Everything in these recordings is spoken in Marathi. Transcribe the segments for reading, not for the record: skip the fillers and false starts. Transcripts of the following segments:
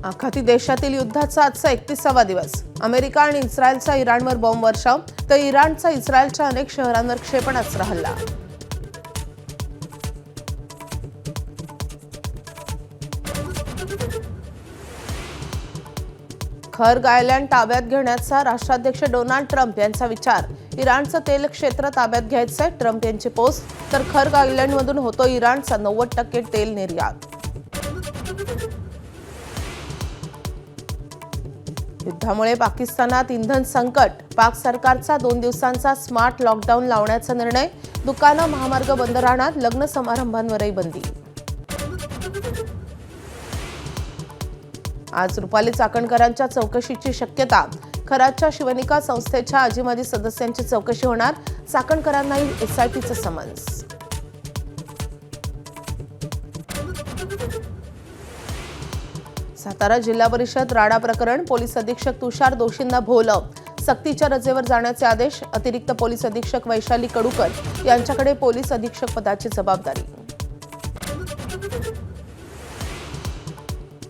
आखाती देशातील युद्धाचा आजचा 31वा दिवस। अमेरिका आणि इस्रायलचा इराणवर बॉम्ब वर्षाव, तर इराणचा इस्रायलच्या अनेक शहरांवर क्षेपणास्त्र हल्ला। खर्ग आयलँड ताब्यात घेण्याचा राष्ट्राध्यक्ष डोनाल्ड ट्रम्प यांचा विचार। इराणचं तेल क्षेत्र ताब्यात घ्यायचंय, ट्रम्प यांची पोस्ट। तर खर्ग आयलँडमधून होतो इराणचा 90% तेल निर्यात। युद्धामुळे पाकिस्तानात इंधन संकट, पाक सरकारचा 2 दिवसांचा स्मार्ट लॉकडाऊन लावण्याचा निर्णय। दुकानं, महामार्ग बंद राहणार, लग्न समारंभांवरही बंदी। आज रुपाली चाकणकरांच्या चौकशीची शक्यता। खराच्या शिवनिका संस्थेच्या आजी-माजी सदस्यांची चौकशी होणार, चाकणकरांनाही एसआयटीचं समन्स। सातारा जिल्हा परिषद राडा प्रकरण, पोलीस अधीक्षक तुषार दोशींना भोवलं, सक्तीच्या रजेवर जाण्याचे आदेश। अतिरिक्त पोलीस अधीक्षक वैशाली कडूकर यांच्याकडे पोलीस अधीक्षक पदाची जबाबदारी।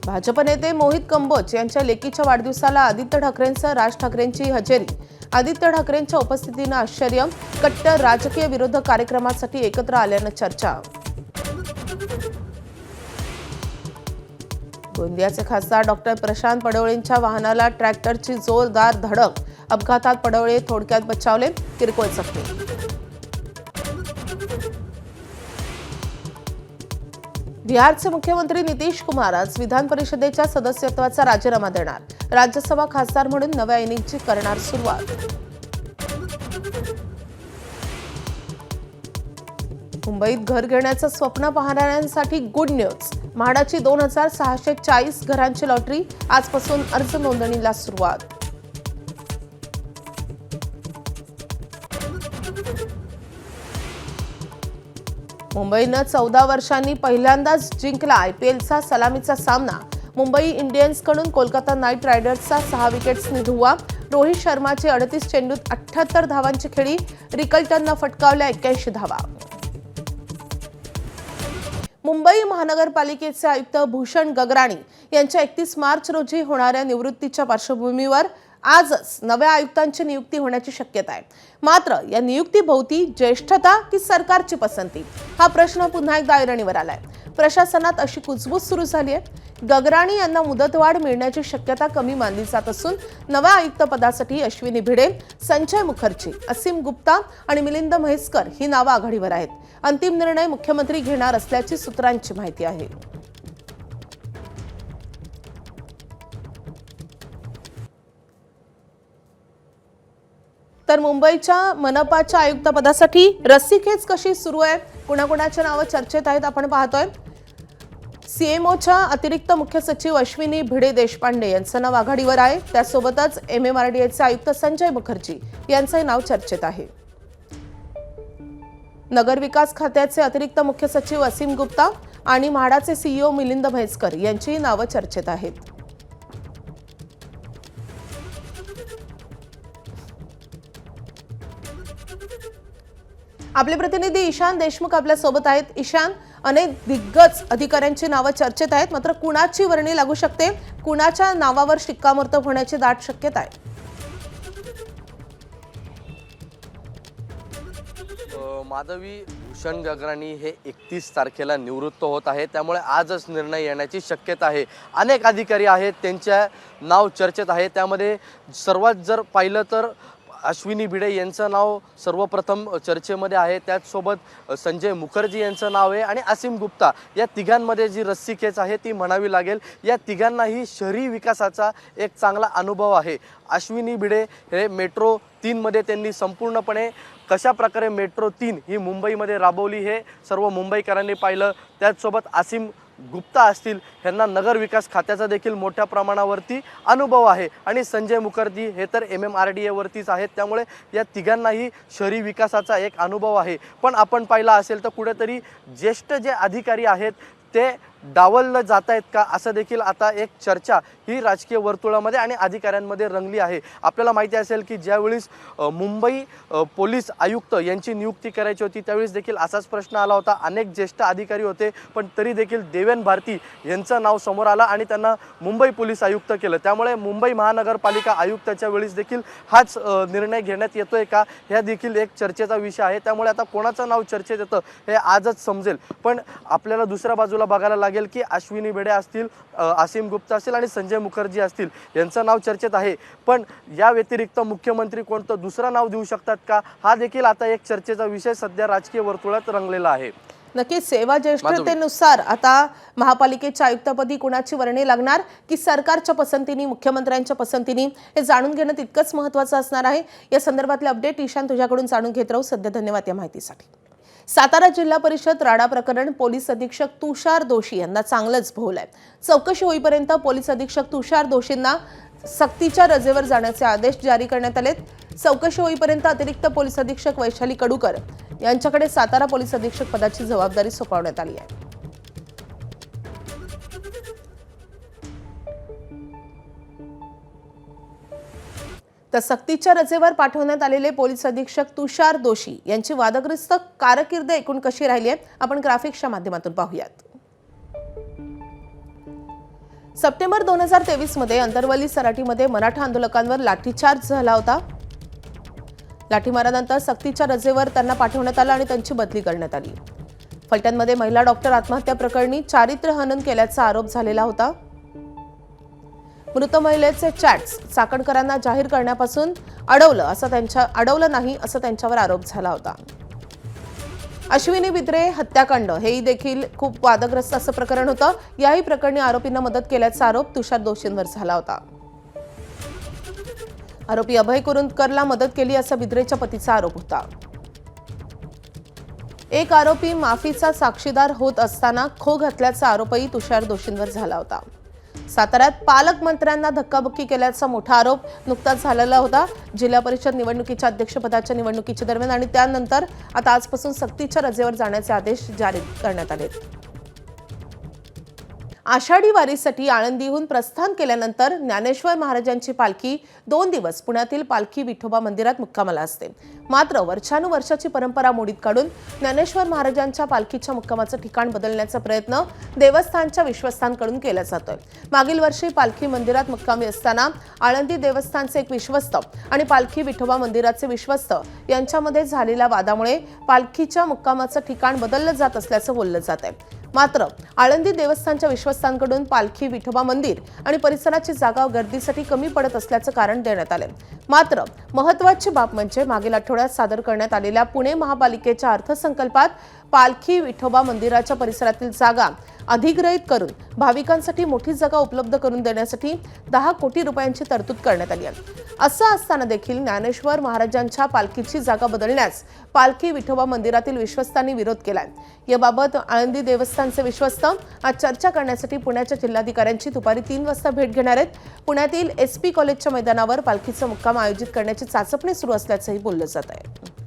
भाजप नेते मोहित कंबोज यांच्या लेकीच्या वाढदिवसाला आदित्य ठाकरेंसह राज ठाकरेंची हजेरी। आदित्य ठाकरेंच्या उपस्थितीनं आश्चर्य, कट्टर राजकीय विरोधक कार्यक्रमासाठी एकत्र आल्यानं चर्चा। गोंदियाचे खासदार डॉक्टर प्रशांत पडवळेंच्या वाहनाला ट्रॅक्टरची जोरदार धडक, अपघातात पडवळे थोडक्यात बचावले, किरकोळ जखमी। बिहारचे मुख्यमंत्री नितीश कुमार आज विधान परिषदेच्या सदस्यत्वाचा राजीनामा देणार। राज्यसभा खासदार म्हणून नव्या इनिंगची करणार सुरुवात। मुंबईत घर घेण्याचं स्वप्न पाहणाऱ्यांसाठी गुड न्यूज। म्हाडाची 2640 घरांची लॉटरी, आजपासून अर्ज नोंदणीला सुरुवात। मुंबईनं 14 वर्षांनी पहिल्यांदाच जिंकला आयपीएलचा सलामीचा सामना। मुंबई इंडियन्सकडून कोलकाता नाईट रायडर्सचा 6 विकेट्सनी धुव्वा। रोहित शर्माची 38 चेंडूत 78 धावांची खेळी, रिकल्टननं फटकावल्या 81 धावा। मुंबई महानगरपालिकेचे आयुक्त भूषण गगराणी यांच्या 31 मार्च रोजी होणाऱ्या निवृत्तीच्या पार्श्वभूमीवर आजच नव्या आयुक्तांची नियुक्ती होण्याची शक्यता आहे। मात्र या नियुक्तीभोवती ज्येष्ठता की सरकारची पसंती, हा प्रश्न पुन्हा एकदा ऐरणीवर आलाय। प्रशासनात अशी कुजबूज सुरू झाली आहे। गगराणी यांना मुदतवाढ मिळण्याची शक्यता कमी मानली जात असून नव्या आयुक्त पदासाठी अश्विनी भिडे, संजय मुखर्जी, असीम गुप्ता आणि मिलिंद म्हैसकर ही नावं आघाडीवर आहेत। अंतिम निर्णय मुख्यमंत्री घेणार असल्याची सूत्रांची माहिती आहे। तर मुंबईच्या मनपाच्या आयुक्तपदासाठी रस्सीखेच कशी सुरू आहे, कुणाकुणाची नावं चर्चेत आहेत आपण पाहतोय। सीएमओच्या अतिरिक्त मुख्य सचिव अश्विनी भिडे देशपांडे यांचं नाव आघाडीवर आहे। त्यासोबतच एमएमआरडीएचे आयुक्त संजय मुखर्जी यांचंही नाव चर्चेत आहे। नगर विकास खात्याचे अतिरिक्त मुख्य सचिव असीम गुप्ता आणि म्हाडाचे सीईओ मिलिंद म्हैसकर यांची नावं चर्चेत आहेत। आपले प्रतिनिधी ईशान देशमुख आपल्या सोबत आहेत। ईशान, अनेक दिग्गज अधिकाऱ्यांची नावं चर्चेत आहेत, मात्र कुणाची वर्णी लागू शकते, कुणाच्या नावावर शिक्कामोर्तब होण्याची दाट शक्यता आहे? माधवी, भूषण गगराणी हे 31 तारखेला निवृत्त होत आहे, त्यामुळे आजच निर्णय येण्याची शक्यता आहे। अनेक अधिकारी आहेत, त्यांच्या नाव चर्चेत आहे। त्यामध्ये सर्वात जर पाहिलं तर अश्विनी भिडे यांचं नाव सर्वप्रथम चर्चेमध्ये आहे। त्याचसोबत संजय मुखर्जी यांचं नाव आहे आणि असीम गुप्ता। या तिघांमध्ये जी रस्सीखेच आहे ती म्हणावी लागेल। या तिघांनाही शहरी विकासाचा एक चांगला अनुभव आहे। अश्विनी भिडे हे मेट्रो 3 मध्ये त्यांनी संपूर्णपणे कशा प्रकारे मेट्रो 3 ही मुंबईमध्ये राबवली हे सर्व मुंबईकरांनी पाहिलं। त्याचसोबत असीम गुप्ता असतील, यांना नगर विकास खात्याचा देखील मोठ्या प्रमाणावरती अनुभव आहे आणि संजय मुखर्जी हे तर एमएमआरडीए वरतीच आहेत, त्यामुळे या तिघांनाही शहरी विकासाचा एक अनुभव आहे। पण आपण पाहिला असेल तर कुठेतरी ज्येष्ठ जे अधिकारी आहेत ते डावललं जात आहेत का, असं देखील आता एक चर्चा ही राजकीय वर्तुळामध्ये आणि अधिकाऱ्यांमध्ये रंगली आहे। आपल्याला माहिती असेल की ज्यावेळेस मुंबई पोलीस आयुक्त यांची नियुक्ती करायची होती त्यावेळेस देखील असाच प्रश्न आला होता। अनेक ज्येष्ठ अधिकारी होते, पण तरी देखील देवेन भारती यांचं नाव समोर आलं आणि त्यांना मुंबई पोलीस आयुक्त केलं। त्यामुळे मुंबई महानगरपालिका आयुक्ताच्या वेळेस देखील हाच निर्णय घेण्यात येतोय का, ह्या देखील एक चर्चेचा विषय आहे। त्यामुळे आता कोणाचं नाव चर्चेत येतं हे आजच समजेल। पण आपल्याला दुसऱ्या बाजूला बघायला लागेल की अश्विनी बेडे असतील, आसिम गुप्ता असतील आणि संजय मुखर्जी असतील, यांचं नाव चर्चेत आहे। पण या व्यतिरिक्त मुख्यमंत्री कोणतं दुसरं नाव देऊ शकतात का, हा देखील आता एक चर्चेचा विषय सध्या राजकीय वर्तुळात रंगलेला आहे। नक्कीच सेवा ज्येष्ठतेनुसार आता महापालिकेच्या आयुक्तपदी कुणाची वर्णी लागणार की सरकारच्या पसंतीने, मुख्यमंत्र्यांच्या पसंतीने, हे जाणून घेणं तितकंच महत्त्वाचं असणार आहे। या संदर्भातले अपडेट ईशान तुझ्याकडून जाणून घेत राहू। सध्या धन्यवाद या माहितीसाठी। सातारा जिल्हा परिषद राडा प्रकरण पोलीस अधीक्षक तुषार दोशी यांना चांगलंच भोवलंय। चौकशी होईपर्यंत पोलीस अधीक्षक तुषार दोशींना सक्तीच्या रजेवर जाण्याचे आदेश जारी करण्यात आलेत। चौकशी होईपर्यंत अतिरिक्त पोलीस अधीक्षक वैशाली कडूकर यांच्याकडे सातारा पोलीस अधीक्षक पदाची जबाबदारी सोपवण्यात आली आहे। तर सक्तीच्या रजेवर पाठवण्यात आलेले पोलीस अधीक्षक तुषार दोशी यांची वादग्रस्त कारकीर्द एकूण कशी राहिली आहे, आपण ग्राफिक्सच्या माध्यमातून पाहूयात। सप्टेंबर 2023 मध्ये अंतरवली सराटीमध्ये मराठा आंदोलकांवर लाठीचार्ज झाला होता। लाठीमारानंतर सक्तीच्या रजेवर त्यांना पाठवण्यात आलं आणि त्यांची बदली करण्यात आली। फलटणमध्ये महिला डॉक्टर आत्महत्या प्रकरणी चारित्र्य हनन केल्याचा आरोप झालेला होता। मृत महिलेचे चॅट्स चाकणकरांना जाहीर करण्यापासून अडवलं नाही असं त्यांच्यावर आरोप झाला होता। अश्विनी बिद्रे हत्याकांड हेही देखील खूप वादग्रस्त असं प्रकरण होतं। याही प्रकरणी आरोपींना मदत केल्याचा आरोप तुषार दोशींवर झाला होता। आरोपी अभय कुरुंदकरला मदत केली असा बिद्रेच्या पतीचा आरोप होता। एक आरोपी माफीचा साक्षीदार होत असताना खो घातल्याचा आरोपही तुषार दोशींवर झाला होता। साताऱ्यात पालकमंत्र्यांना धक्काबुक्की केल्याचा मोठा आरोप नुकताच झालेला होता। जिल्हा परिषद निवडणुकीच्या अध्यक्षपदाच्या निवडणुकीच्या दरम्यान आणि त्यानंतर आता आजपासून सक्तीच्या रजेवर जाण्याचे आदेश जारी करण्यात आले। आषाढी वारीसाठी आळंदीहून प्रस्थान केल्यानंतर ज्ञानेश्वर महाराजांची पालखी 2 दिवस पुण्यातील पालखी विठोबा मंदिरात मुक्कामाला असते। मात्र वर्षानुवर्षाची परंपरा मोडीत काढून ज्ञानेश्वर महाराजांच्या पालखीच्या मुक्कामाचं ठिकाण बदलण्याचा प्रयत्न देवस्थानच्या विश्वस्तांकडून केला जातोय। मागील वर्षी पालखी मंदिरात मुक्कामी असताना आळंदी देवस्थानचे एक विश्वस्त आणि पालखी विठोबा मंदिराचे विश्वस्त यांच्यामध्ये झालेल्या वादामुळे पालखीच्या मुक्कामाचं ठिकाण बदललं जात असल्याचं बोललं जात आहे। मात्र आळंदी देवस्थानच्या विश्वस्तांकडून पालखी विठोबा मंदिर आणि परिसराची जागा गर्दीसाठी कमी पडत असल्याचं कारण देण्यात आले। मात्र महत्त्वाची बाब म्हणजे मागील आठवड्यात सादर करण्यात आलेल्या पुणे महापालिकेच्या अर्थसंकल्पात पालखी विठोबा मंदिराच्या परिसरातील जागा अधिग्रहित करून भाविकांसाठी मोठी जागा उपलब्ध करून देण्यासाठी 10 कोटी रुपयांची तरतूद करण्यात आली आहे। असं असताना देखील ज्ञानेश्वर महाराजांच्या पालखीची जागा बदलण्यास पालखी विठोबा मंदिरातील विश्वस्तांनी विरोध केलाय। याबाबत आळंदी देवस्थानचे विश्वस्त आज चर्चा करण्यासाठी पुण्याच्या जिल्हाधिकाऱ्यांची दुपारी 3 वाजता भेट घेणार आहेत। पुण्यातील SP कॉलेजच्या मैदानावर पालखीचा मुक्काम आयोजित करण्याची चाचपणी सुरू असल्याचंही बोललं जात आहे।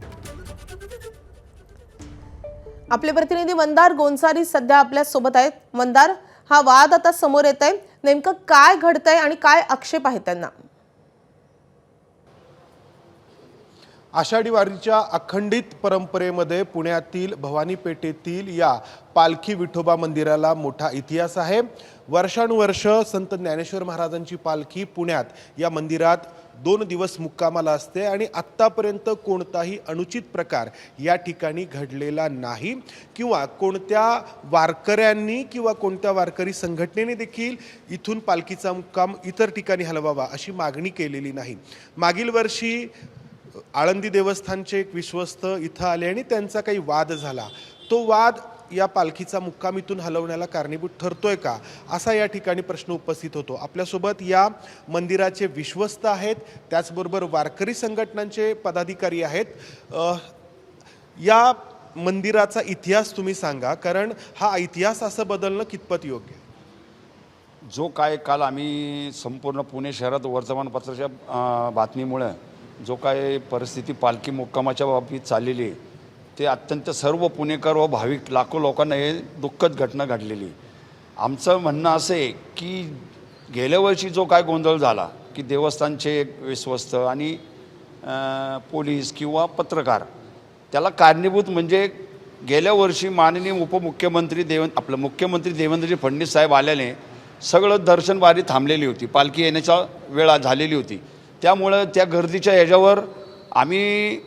आपले प्रतिनिधी मंदार गोंसारी सध्या आपल्या सोबत आहेत। मंदार, हा वाद आता समोर येत आहे, नेमकं काय घडतंय आणि काय आक्षेप आहे त्यांना? आषाढी वारीच्या अखंडित परंपरेमध्ये पुण्यातील भवानी पेठेतील या पालखी विठोबा मंदिराला मोठा इतिहास आहे। वर्षानुवर्ष संत ज्ञानेश्वर महाराजांची पालखी पुण्यात या मंदिरात 2 दिवस मुक्कामाला असते आणि आत्तापर्यंत कोणताही अनुचित प्रकार या ठिकाणी घडलेला नाही किंवा कोणत्या वारकऱ्यांनी किंवा कोणत्या वारकरी संघटनेने देखील इथून पालखीचा मुक्काम इतर ठिकाणी हलवावा अशी मागणी केलेली नाही। मागील वर्षी आळंदी देवस्थानचे एक विश्वस्त इथं आले आणि त्यांचा काही वाद झाला। तो वाद या पालखीचा मुक्काम इथून हलवण्याला कारणीभूत ठरतोय का, असा या ठिकाणी प्रश्न उपस्थित होतो। आपल्यासोबत या मंदिराचे विश्वस्त आहेत, त्याचबरोबर वारकरी संघटनांचे पदाधिकारी आहेत। या मंदिराचा इतिहास तुम्ही सांगा, कारण हा इतिहास असं बदलणं कितपत योग्य? जो काय काल आम्ही संपूर्ण पुणे शहरात वर्तमानपत्राच्या बातमीमुळे जो काय परिस्थिती पालखी मुक्कामाच्या बाबतीत चाललेली आहे, ते अत्यंत सर्व पुणेकर व भाविक लाखो लोकांना हे दुःखद घटना घडलेली। आमचं म्हणणं असं आहे की गेल्या वर्षी जो काय गोंधळ झाला की देवस्थानचे विश्वस्त आणि पोलीस किंवा पत्रकार त्याला कारणीभूत म्हणजे गेल्या वर्षी माननीय उपमुख्यमंत्री मुख्यमंत्री देवेंद्रजी फडणवीस साहेब आल्याने सगळं दर्शनबारी थांबलेली होती, पालखी येण्याच्या वेळा झालेली होती. त्यामुळं त्या गर्दीच्या ह्याच्यावर आम्ही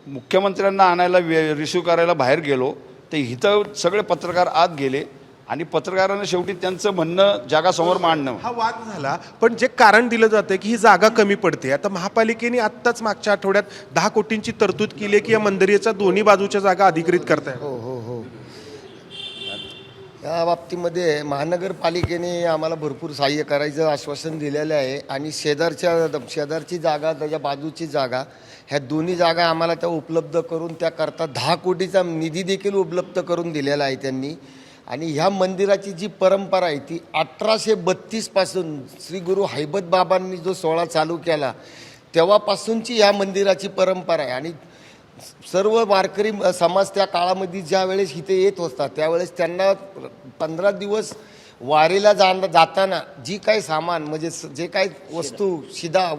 मुख्यमंत्र्यांना आणायला रिसिव्ह करायला बाहेर गेलो, तर इथं सगळे पत्रकार आत गेले आणि पत्रकारांना शेवटी त्यांचं म्हणणं जगासमोर मांडणं. हा वाद झाला, पण जे कारण दिलं जातं की ही जागा कमी पडते. आता महापालिकेने आत्ताच मागच्या आठवड्यात 10 कोटींची तरतूद केली आहे की या मंदिराच्या दोन्ही बाजूच्या जागा अधिग्रहित करताय. हो. या बाबतीमध्ये महानगरपालिकेने आम्हाला भरपूर सहाय्य करायचं आश्वासन दिलेलं आहे आणि शेजारची जागा, त्याच्या बाजूची जागा, ह्या दोन्ही जागा आम्हाला त्या उपलब्ध करून त्याकरता 10 कोटीचा निधी देखील उपलब्ध करून दिलेला आहे त्यांनी. आणि ह्या मंदिराची जी परंपरा आहे ती 1832 पासून श्री गुरु हैबत बाबांनी जो सोहळा चालू केला तेव्हापासूनची ह्या मंदिराची परंपरा आहे. आणि सर्व वारकरी समाज त्या काळामध्ये ज्या वेळेस इथे येत होता त्यावेळेस त्यांना 15 दिवस वारीला जाताना जी काही सामान म्हणजे जे काही वस्तू शिदा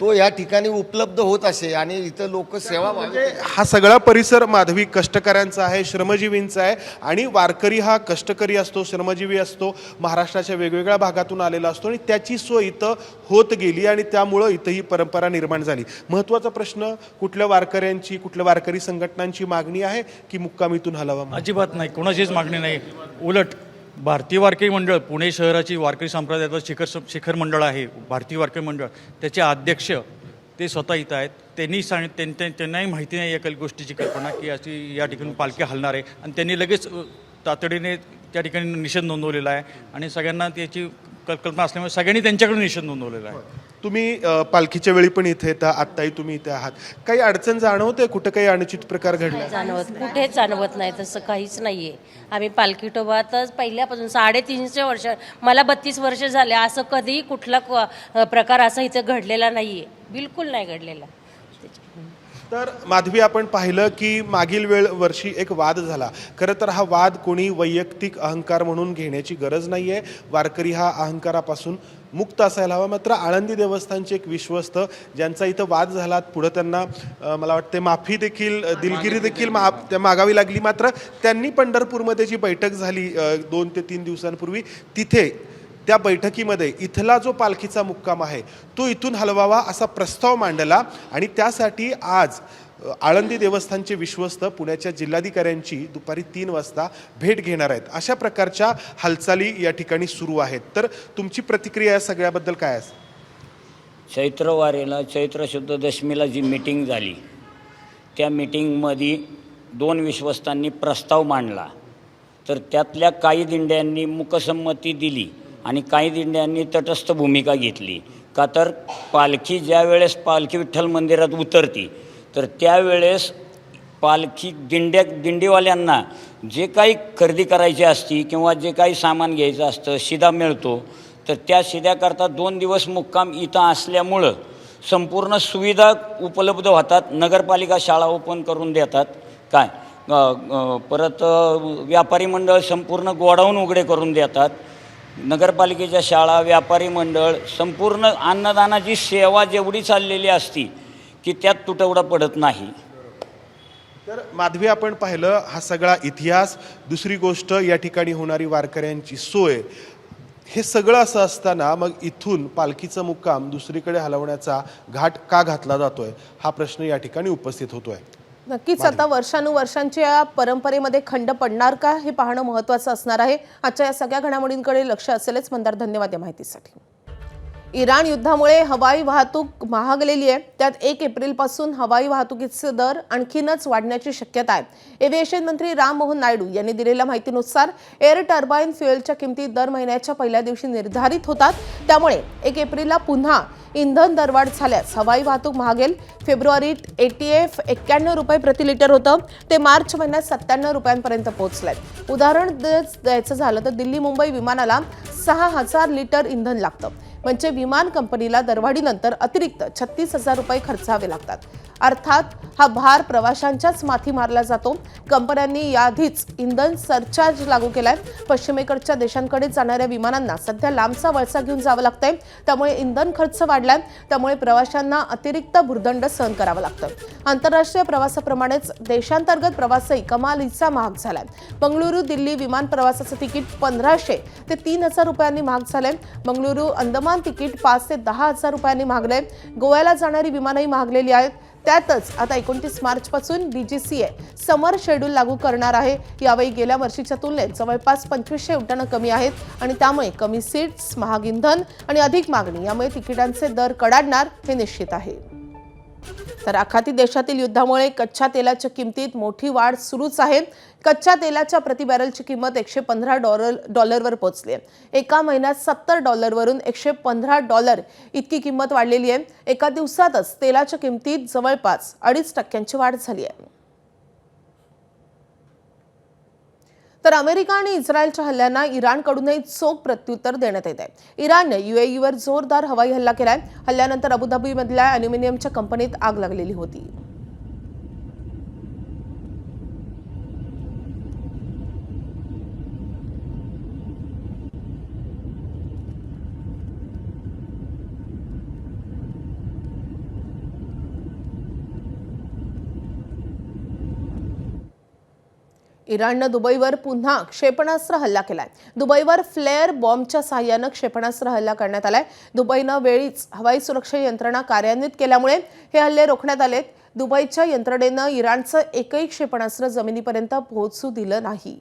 तो या ठिकाणी उपलब्ध होत असे आणि इथं लोक सेवा म्हणजे हा सगळा परिसर माधवी कष्टकऱ्यांचा आहे, श्रमजीवींचा आहे. आणि वारकरी हा कष्टकरी असतो, श्रमजीवी असतो, महाराष्ट्राच्या वेगवेगळ्या भागातून आलेला असतो आणि त्याची सोय इथं होत गेली आणि त्यामुळं इथं ही परंपरा निर्माण झाली. महत्त्वाचा प्रश्न, कुठल्या वारकऱ्यांची, कुठल्या वारकरी संघटनांची मागणी आहे की मुक्काम इथून हलवा? अजिबात नाही, कोणाचीच मागणी नाही. उलट भारतीय वारकरी मंडळ, पुणे शहराची वारकरी संप्रदायाचं शिखर मंडळ आहे भारतीय वारकरी मंडळ, त्याचे अध्यक्ष ते स्वतः इथं आहेत. त्यांनाही माहिती नाही या गोष्टीची कल्पना की अशी या ठिकाणी पालखी हलणार आहे आणि त्यांनी लगेच तातडीने त्या ठिकाणी निषेध नोंदवलेला आहे आणि सगळ्यांना त्याची कल्पना असल्यामुळे सगळ्यांनी त्यांच्याकडे निषेध नोंदवलेला आहे. तुम्ही पालखीच्या वेळी पण इथे येता, आत्ताही तुम्ही इथे आहात, काही अडचण जाणवते? कुठं काही अनुचित प्रकार घडला? कुठेच जाणवत नाही, तसं काहीच नाहीये. आम्ही पालखी विठोबातच पहिल्यापासून 350 वर्ष, मला 32 वर्ष झाले, असं कधीही कुठला प्रकार असा इथं घडलेला नाहीये, बिलकुल नाही घडलेला. तर माधवी, आपण पाहिलं की मागील वर्षी एक वाद झाला. खरं तर हा वाद कोणी वैयक्तिक अहंकार म्हणून घेण्याची गरज नाही आहे. वारकरी हा अहंकारापासून मुक्त असायला हवा. मात्र आळंदी देवस्थानचे एक विश्वस्त ज्यांचा इथं वाद झाला, पुढं त्यांना मला वाटते माफी देखील, दिलगिरी देखील मागावी लागली. मात्र त्यांनी पंढरपूरमध्ये जी बैठक झाली 2 ते 3 दिवसांपूर्वी, तिथे त्या बैठकीमध्ये इथला जो पालखीचा मुक्काम आहे तो इथून हलवावा असा प्रस्ताव मांडला आणि त्यासाठी आज आळंदी देवस्थानचे विश्वस्त पुण्याच्या जिल्हाधिकाऱ्यांची दुपारी 3 वाजता भेट घेणार आहेत. अशा प्रकारच्या हालचाली या ठिकाणी सुरू आहेत. तर तुमची प्रतिक्रिया या सगळ्याबद्दल काय असेल? चैत्रवारीला चैत्र शुद्ध दशमीला जी मीटिंग झाली त्या मीटिंगमध्ये 2 विश्वस्तांनी प्रस्ताव मांडला, तर त्यातल्या काही दिंड्यांनी मुकसंमती दिली आणि काही दिंड्यांनी तटस्थ भूमिका घेतली. का तर पालखी ज्या वेळेस पालखी विठ्ठल मंदिरात उतरती तर त्यावेळेस पालखी दिंडीवाल्यांना जे काही खरेदी करायची असती किंवा जे काही सामान घ्यायचं असतं, शिदा मिळतो, तर त्या शिद्याकरता 2 दिवस मुक्काम इथं असल्यामुळं संपूर्ण सुविधा उपलब्ध होतात. नगरपालिका शाळा ओपन करून देतात, काय परत व्यापारी मंडळ संपूर्ण गोडाऊन उघडे करून देतात. नगरपालिकेच्या शाळा, व्यापारी मंडळ, संपूर्ण अन्नदानाची सेवा जेवढी चाललेली असती की त्यात तुटवडा पडत नाही. तर माधवी, आपण पाहिलं हा सगळा इतिहास. दुसरी गोष्ट, या ठिकाणी होणारी वारकऱ्यांची सोय, हे सगळं असं असताना मग इथून पालखीचा मुक्काम दुसरीकडे हलवण्याचा घाट का घातला जातोय हा प्रश्न या ठिकाणी उपस्थित होतोय. नक्कीच आता वर्षानुवर्षांच्या या परंपरेमध्ये खंड पडणार का हे पाहणं महत्त्वाचं असणार आहे. आजच्या या सगळ्या घडामोडींकडे लक्ष असेलच. मंदार, धन्यवाद या माहितीसाठी. इराण युद्धामुळे हवाई वाहतूक महागलेली आहे. त्यात 1 एप्रिलपासून हवाई वाहतुकीचे दर आणखीनच वाढण्याची शक्यता आहे. एव्हिएशन मंत्री राम मोहन नायडू यांनी दिलेल्या माहितीनुसार एअर टर्बाईन फ्युएलच्या किमती दर महिन्याच्या पहिल्या दिवशी निर्धारित होतात. त्यामुळे 1 एप्रिलला पुन्हा इंधन दरवाढ झाल्यास हवाई वाहतूक महागेल. फेब्रुवारीत ATF 91 रुपये प्रति लिटर होतं, ते मार्च महिन्यात 97 रुपयांपर्यंत पोहोचलंय. उदाहरण द्यायचं झालं तर दिल्ली मुंबई विमानाला 6000 लिटर इंधन लागतं, म्हणजे विमान कंपनीला दरवाढीनंतर अतिरिक्त 36,000 रुपये खर्चावे लागतात. अर्थात हा भार प्रवाशांच्याच माथी मारला जातो। कंपन्यांनी याआधीच इंधन सरचार्ज लागू केलाय। पश्चिमेकडच्या देशांकडे जाणाऱ्या विमानांना सध्या लांबचा वळसा घेऊन जावं लागतंय, त्यामुळे इंधन खर्च वाढलाय, त्यामुळे प्रवाशांना अतिरिक्त भुर्दंड सहन करावा लागतोय। आंतरराष्ट्रीय प्रवासाप्रमाणेच देशांतर्गत प्रवासही कमालीचा महाग झालाय। बंगळुरू दिल्ली विमान प्रवासाचं तिकीट 1500 ते 3000 रुपयांनी महाग झालंय। बंगळुरू अंदमान तिकीट 5 ते 10,000 रुपयांनी महागलंय। गोव्याला जाणारी विमानही महागलेली आहेत। त्यातच आता 29 मार्चपासून DGCA समर शेड्यूल लागू करणार आहे। यावेळी गेल्या वर्षीच्या तुलनेत जवळपास 2500 उड्डाणं कमी आहेत आणि त्यामुळे कमी सीट्स, महाग इंधन आणि अधिक मागणी यामुळे तिकिटांचे दर कडाडणार हे निश्चित आहे। तर आखाती देशातील युद्धामुळे कच्च्या तेलाच्या किमतीत मोठी वाढ सुरूच आहे। कच्च्या तेलाच्या प्रति बॅरलची किंमत $115वर पोहोचली आहे। एका महिन्यात $70वरून $115 इतकी किंमत वाढलेली आहे। एका दिवसातच तेलाच्या किमतीत जवळपास 2.5% वाढ झाली आहे। तर अमेरिका आणि इस्रायलच्या हल्ल्यांना इराणकडूनही चोख प्रत्युत्तर देण्यात येत आहे। इराणने UAEवर जोरदार हवाई हल्ला केलाय। हल्ल्यानंतर अबुधाबीमधल्या अॅल्युमिनियमच्या कंपनीत आग लागलेली होती। इराणनं दुबईवर पुन्हा क्षेपणास्त्र हल्ला केलाय। दुबईवर फ्लेअर बॉम्बच्या सहाय्यानं क्षेपणास्त्र हल्ला करण्यात आलाय। दुबईनं वेळीच हवाई सुरक्षा यंत्रणा कार्यान्वित केल्यामुळे हे हल्ले रोखण्यात आलेत। दुबईच्या यंत्रणेनं इराणचं एकही क्षेपणास्त्र जमिनीपर्यंत पोहोचू दिलं नाही।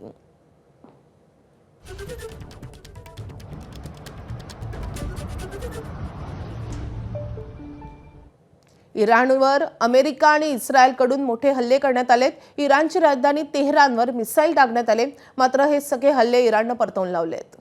इराणवर अमेरिका आणि इस्रायलकडून मोठे हल्ले करण्यात आलेत। इराणची राजधानी तेहरानवर मिसाईल डागण्यात आले, मात्र हे सगळे हल्ले इराणनं परतवून लावलेत।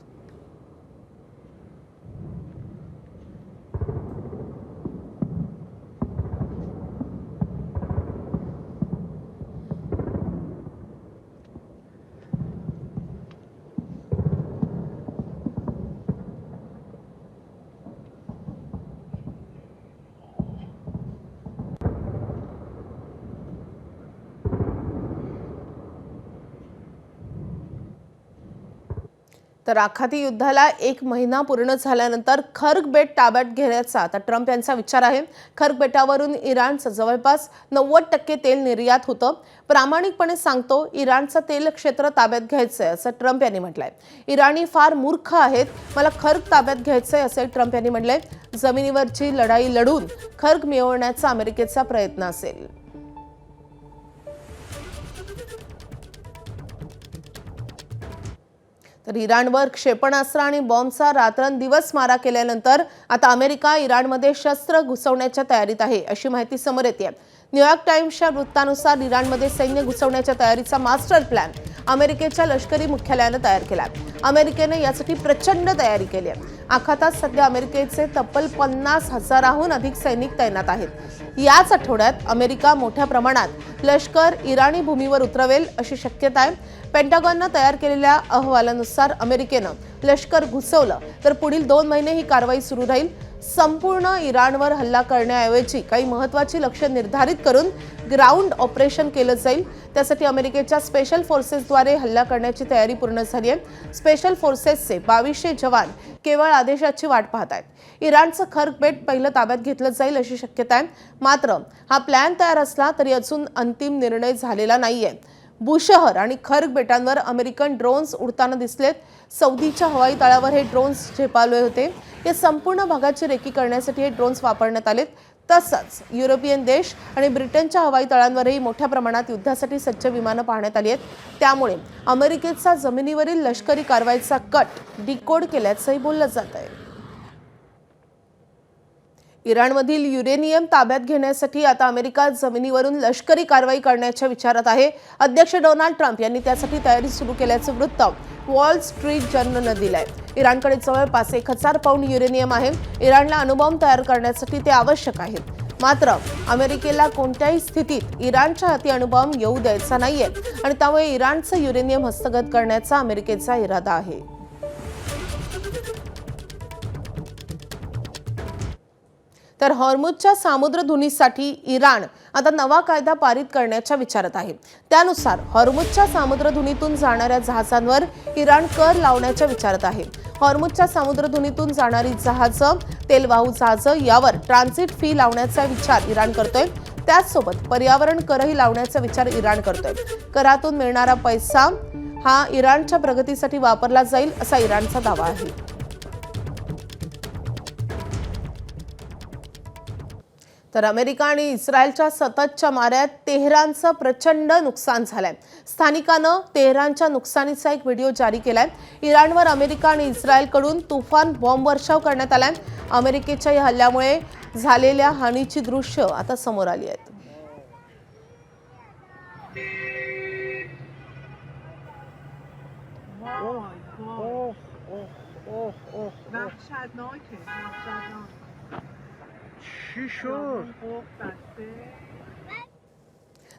तर आखाती युद्धाला 1 महिना पूर्ण झाल्यानंतर खर्ग बेट ताब्यात घेण्याचा आता ट्रम्प यांचा विचार आहे। खर्ग बेटावरून इराणचं जवळपास 90% तेल निर्यात होतं। प्रामाणिकपणे सांगतो, इराणचं तेल क्षेत्र ताब्यात घ्यायचंय असं ट्रम्प यांनी म्हटलंय। इराणी फार मूर्ख आहेत, मला खर्ग ताब्यात घ्यायचंय असे ट्रम्प यांनी म्हटलंय। जमिनीवरची लढाई लढून खर्ग मिळवण्याचा अमेरिकेचा प्रयत्न असेल। तर इराणवर क्षेपणास्त्र आणि बॉम्बचा रात्रंदिवस मारा केल्यानंतर आता अमेरिका इराणमध्ये शस्त्र घुसवण्याच्या तयारीत आहे अशी माहिती समोर येते। न्यूयॉर्क टाइम्सच्या वृत्तानुसार इराणमध्ये सैन्य घुसवण्याच्या तयारीचा मास्टर प्लॅन अमेरिकेच्या लष्करी मुख्यालयानं तयार केला। अमेरिकेने यासाठी प्रचंड तयारी केली आहे। आखातात सध्या अमेरिकेचे तब्बल 50,000हून अधिक सैनिक तैनात आहेत। याच आठवड्यात अमेरिका मोठ्या प्रमाणात लष्कर इराणी भूमीवर उतरवेल अशी शक्यता आहे। पेंटागॉननं तयार केलेल्या अहवालानुसार अमेरिकेनं लष्कर घुसवलं तर पुढील 2 महिने ही कारवाई सुरू राहील। संपूर्ण इराणवर हल्ला करण्याऐवजी काही महत्त्वाची लक्ष्य निर्धारित करून ग्राउंड ऑपरेशन केलं जाईल। त्यासाठी अमेरिकेच्या स्पेशल फोर्सेसद्वारे हल्ला करण्याची तयारी पूर्ण झाली आहे। स्पेशल फोर्सेसचे 2200 जवान केवळ आदेशाची वाट पाहत आहेत। इराणचं खर्ग बेट पहिलं ताब्यात घेतलं जाईल अशी शक्यता आहे। मात्र हा प्लॅन तयार असला तरी अजून अंतिम निर्णय झालेला नाहीये। बुशहर आणि खर्ग बेटांवर अमेरिकन ड्रोन्स उडताना दिसलेत। सौदीच्या हवाई तळावर हे ड्रोन्स झेपावले होते। या संपूर्ण भागाची रेकी करण्यासाठी हे ड्रोन्स वापरण्यात आलेत। तसंच युरोपियन देश आणि ब्रिटनच्या हवाई तळांवरही मोठ्या प्रमाणात युद्धासाठी सज्ज विमानं पाहण्यात आली आहेत। त्यामुळे अमेरिकेचा जमिनीवरील लष्करी कारवाईचा कट डिकोड केल्याचंही बोललं जात आहे। इराणमधील युरेनियम ताब्यात घेण्यासाठी आता अमेरिका जमिनीवरून लष्करी कारवाई करण्याच्या विचारात आहे। अध्यक्ष डोनाल्ड ट्रम्प यांनी त्यासाठी तयारी सुरू केल्याचं वृत्त वॉल स्ट्रीट जर्नलनं दिलंय। इराणकडे जवळपास 1000 पाऊंड युरेनियम आहे। इराणला अणुबॉम्ब तयार करण्यासाठी ते आवश्यक आहे। मात्र अमेरिकेला कोणत्याही स्थितीत इराणच्या हाती अणुबॉम्ब येऊ द्यायचा नाहीये आणि त्यामुळे इराणचं युरेनियम हस्तगत करण्याचा अमेरिकेचा इरादा आहे। तर हॉर्मुझच्या सामुद्रधुनीसाठी इराण आता नवा कायदा पारित करण्याच्या विचारात आहे. त्यानुसार हॉर्मुझच्या सामुद्रधुनीतून जाणाऱ्या जहाजांवर इराण कर लावण्याच्या विचारात आहे. हॉर्मुझच्या सामुद्रधुनीतून जाणारी जहाजं, तेलवाहू जहाजं यावर ट्रान्झिट फी लावण्याचा विचार इराण करतोय. त्याचसोबत पर्यावरण करही लावण्याचा विचार इराण करतोय. करातून मिळणारा पैसा हा इराणच्या प्रगतीसाठी वापरला जाईल असा इराणचा दावा आहे. तर अमेरिका आणि इस्रायलच्या सततच्या माऱ्यात तेहरानचं प्रचंड नुकसान झालंय. स्थानिकांनं तेहरानच्या नुकसानीचा एक व्हिडिओ जारी केलाय. इराणवर अमेरिका आणि इस्रायलकडून तुफान बॉम्ब वर्षाव करण्यात आलाय. अमेरिकेच्या या हल्ल्यामुळे झालेल्या हानीची दृश्य आता समोर आली आहेत.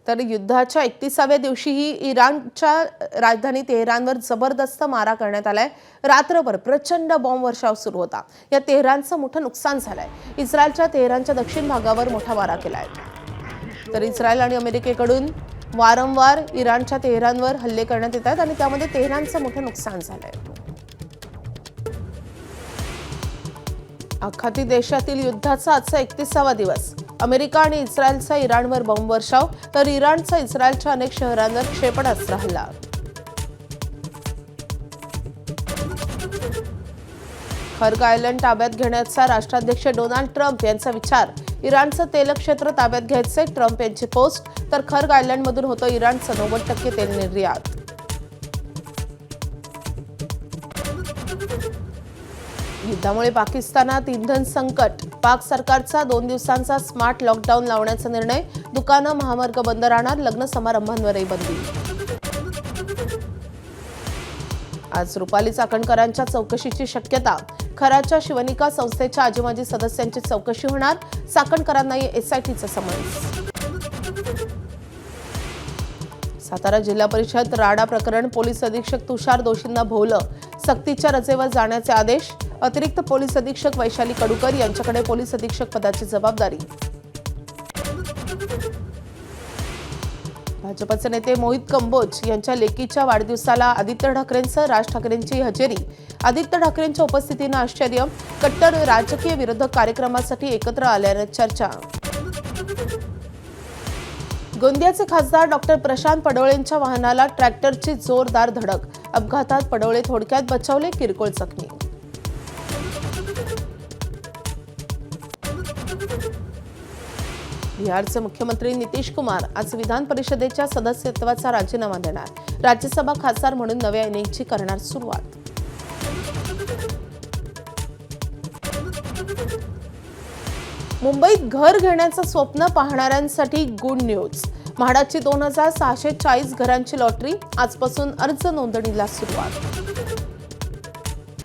तर युद्धाच्या 31व्या दिवशीही इराणच्या राजधानी तेहरानवर जबरदस्त मारा करण्यात आलाय. रात्रभर प्रचंड बॉम्ब वर्षाव सुरू होता. या तेहरानचं मोठं नुकसान झालंय. इस्रायलच्या तेहरानच्या दक्षिण भागावर मोठा मारा केलाय. तर इस्रायल आणि अमेरिकेकडून वारंवार इराणच्या तेहरानवर हल्ले करण्यात येत आहेत आणि त्यामध्ये तेहरानचं मोठं नुकसान झालंय. आखाती देशातील युद्धाचा आजचा 31वा दिवस. अमेरिका आणि इस्रायलचा इराणवर बॉम्बवर्षाव तर इराणचा इस्रायलच्या अनेक शहरांवर क्षेपणास्त्र हल्ला. खर्ग आयलंड ताब्यात घेण्याचा राष्ट्राध्यक्ष डोनाल्ड ट्रम्प यांचा विचार. इराणचं तेल क्षेत्र ताब्यात घ्यायचे ट्रम्प यांची पोस्ट. तर खर्ग आयलंडमधून होतं इराणचं 90% तेल निर्यात. युद्धामुळे पाकिस्तानात इंधन संकट. पाक सरकारचा 2 दिवसांचा स्मार्ट लॉकडाऊन लावण्याचा निर्णय. दुकानं, महामार्ग बंद राहणार. लग्न समारंभांवरही बंदी. आज रुपाली चाकणकरांच्या चौकशीची शक्यता. खराच्या शिवनिका संस्थेच्या आजीमाजी सदस्यांची चौकशी होणार. चाकणकरांनाही एसआयटीचा समन्स. सातारा जिल्हा परिषद राडा प्रकरण. पोलीस अधीक्षक तुषार दोशींना भोवलं. सक्तीच्या रजेवर जाण्याचे आदेश. अतिरिक्त पोलीस अधीक्षक वैशाली कडूकर यांच्याकडे पोलीस अधीक्षक पदाची जबाबदारी. भाजपचे नेते मोहित कंबोज यांच्या लेकीच्या वाढदिवसाला आदित्य ठाकरेंसह राज ठाकरेंची हजेरी. आदित्य ठाकरेंच्या उपस्थितीनं आश्चर्य. कट्टर राजकीय विरोधक कार्यक्रमासाठी एकत्र आल्यानं चर्चा. गोंदियाचे खासदार डॉक्टर प्रशांत पडोळेंच्या वाहनाला ट्रॅक्टरची जोरदार धडक. अपघातात पडोळे थोडक्यात बचावले. किरकोळ जखमी. बिहारचे मुख्यमंत्री नितीश कुमार आज विधान परिषदेच्या सदस्यत्वाचा राजीनामा देणार. राज्यसभा खासदार म्हणून नव्या इनिंगची करणार सुरुवात. मुंबईत घर घेण्याचं स्वप्न पाहणाऱ्यांसाठी गुड न्यूज. म्हाडाची 2640 घरांची लॉटरी. आजपासून अर्ज नोंदणीला सुरुवात.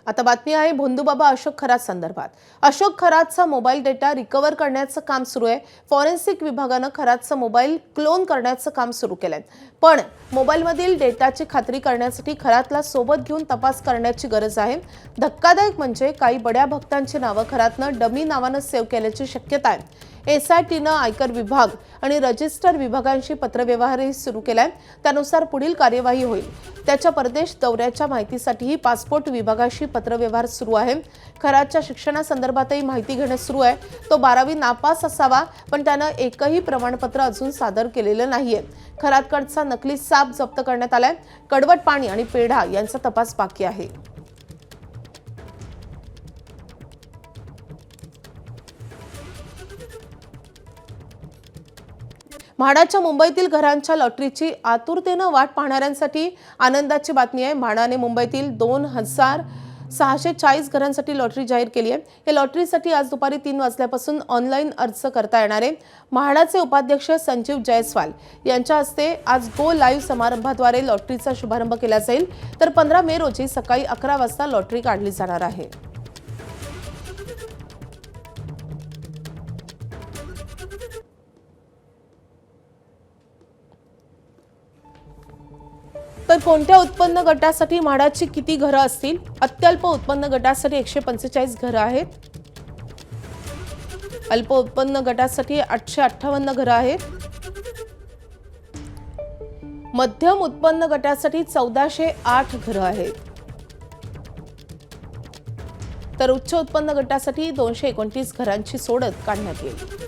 आता बातमी आहे भोंदूबाबा अशोक खरात संदर्भात. अशोक खरातचा मोबाईल डेटा रिकव्हर करण्याचं काम सुरू आहे. फॉरेन्सिक विभागानं खरातचा मोबाईल क्लोन करण्याचं काम सुरू केलंय. पण मोबाईलमधील डेटाची खात्री करण्यासाठी खरातला सोबत घेऊन तपास करण्याची गरज आहे. धक्कादायक म्हणजे काही बड्या भक्तांची नावं खरातनं डमी नावानं सेव्ह केल्याची शक्यता आहे. एसआयटीनं आयकर विभाग आणि रजिस्टर विभागांशी पत्रव्यवहारही सुरू केलाय. त्यानुसार पुढील कार्यवाही होईल. त्याच्या परदेश दौऱ्याच्या माहितीसाठीही पासपोर्ट विभागाशी पत्रव्यवहार सुरू आहे. खरातच्या शिक्षणासंदर्भातही माहिती घेणं सुरू आहे. तो 12वी नापास असावा, पण त्यानं एकही प्रमाणपत्र अजून सादर केलेलं नाहीये. खरातकडचा नकली साप जप्त करण्यात आलाय. कडवट पाणी आणि पेढा यांचा तपास बाकी आहे. म्हाडाच्या मुंबईतील घरांच्या लॉटरीची आतुरतेनं वाट पाहणाऱ्यांसाठी आनंदाची बातमी आहे. म्हाडाने मुंबईतील 2640 घरांसाठी लॉटरी जाहीर केली आहे. या लॉटरीसाठी आज दुपारी 3 वाजल्यापासून ऑनलाईन अर्ज करता येणार आहे. म्हाडाचे उपाध्यक्ष संजीव जयस्वाल यांच्या हस्ते आज गो लाईव्ह समारंभाद्वारे लॉटरीचा शुभारंभ केला जाईल. तर 15 मे रोजी सकाळी 11 वाजता लॉटरी काढली जाणार आहे. तर कोणत्या उत्पन्न गटासाठी म्हाडाची किती घरं असतील? अत्यल्प उत्पन्न गटासाठी 145 घरं आहेत. अल्प उत्पन्न गटासाठी 858 घरं आहेत. मध्यम उत्पन्न गटासाठी 1408 घरं आहेत. तर उच्च उत्पन्न गटासाठी 229 घरांची सोडत काढण्यात येईल.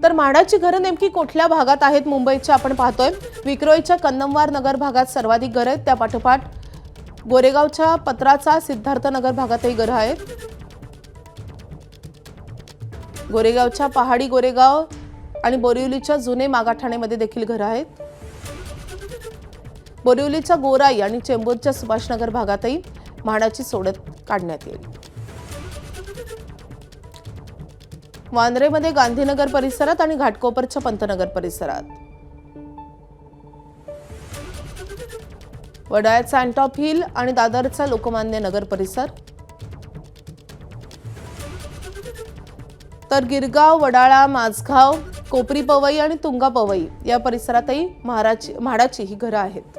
तर म्हाडाची घरं नेमकी कुठल्या भागात आहेत मुंबईच्या आपण पाहतोय. विक्रोळीच्या कन्नमवार नगर भागात सर्वाधिक घरं आहेत. त्या पाठोपाठ गोरेगावच्या पत्राचा सिद्धार्थनगर भागातही घरं आहेत. गोरेगावच्या पहाडी गोरेगाव आणि बोरिवलीच्या जुने मागाठाणेमध्ये देखील घरं आहेत. बोरिवलीच्या गोराई आणि चेंबूरच्या सुभाषनगर भागातही म्हाडाची सोडत काढण्यात येईल. वांद्रेमध्ये गांधीनगर परिसरात आणि घाटकोपरच्या पंतनगर परिसरात, वडाळ्याचा अँटॉप हिल आणि दादरचा लोकमान्य नगर परिसर, तर गिरगाव, वडाळा, माझगाव, कोपरी पवई आणि तुंगा पवई या परिसरातही म्हाडाची ही घरं आहेत.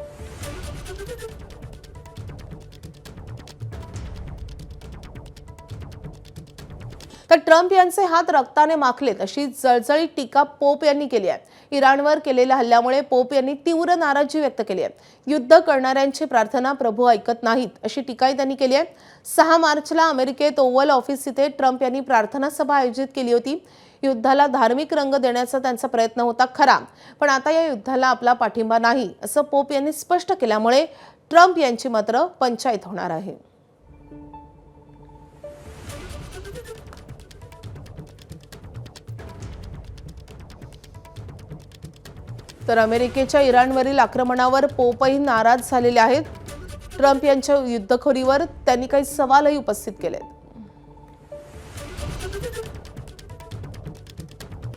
तर ट्रम्प यांचे हात रक्ताने माखलेत अशी जळजळीत टीका पोप यांनी केली आहे. इराणवर केलेल्या हल्ल्यामुळे पोप यांनी तीव्र नाराजी व्यक्त केली आहे. युद्ध करणाऱ्यांची प्रार्थना प्रभू ऐकत नाहीत अशी टीकाही त्यांनी केली आहे. 6 मार्चला अमेरिकेत ओव्हल ऑफिस इथे ट्रम्प यांनी प्रार्थना सभा आयोजित केली होती. युद्धाला धार्मिक रंग देण्याचा त्यांचा प्रयत्न होता खरा, पण आता या युद्धाला आपला पाठिंबा नाही असं पोप यांनी स्पष्ट केल्यामुळे ट्रम्प यांची मात्र पंचायत होणार आहे. तर अमेरिकेच्या इराणवरील आक्रमणावर पोपही नाराज झालेले आहेत. ट्रम्प यांच्या युद्धखोरीवर त्यांनी काही सवालही उपस्थित केलेत.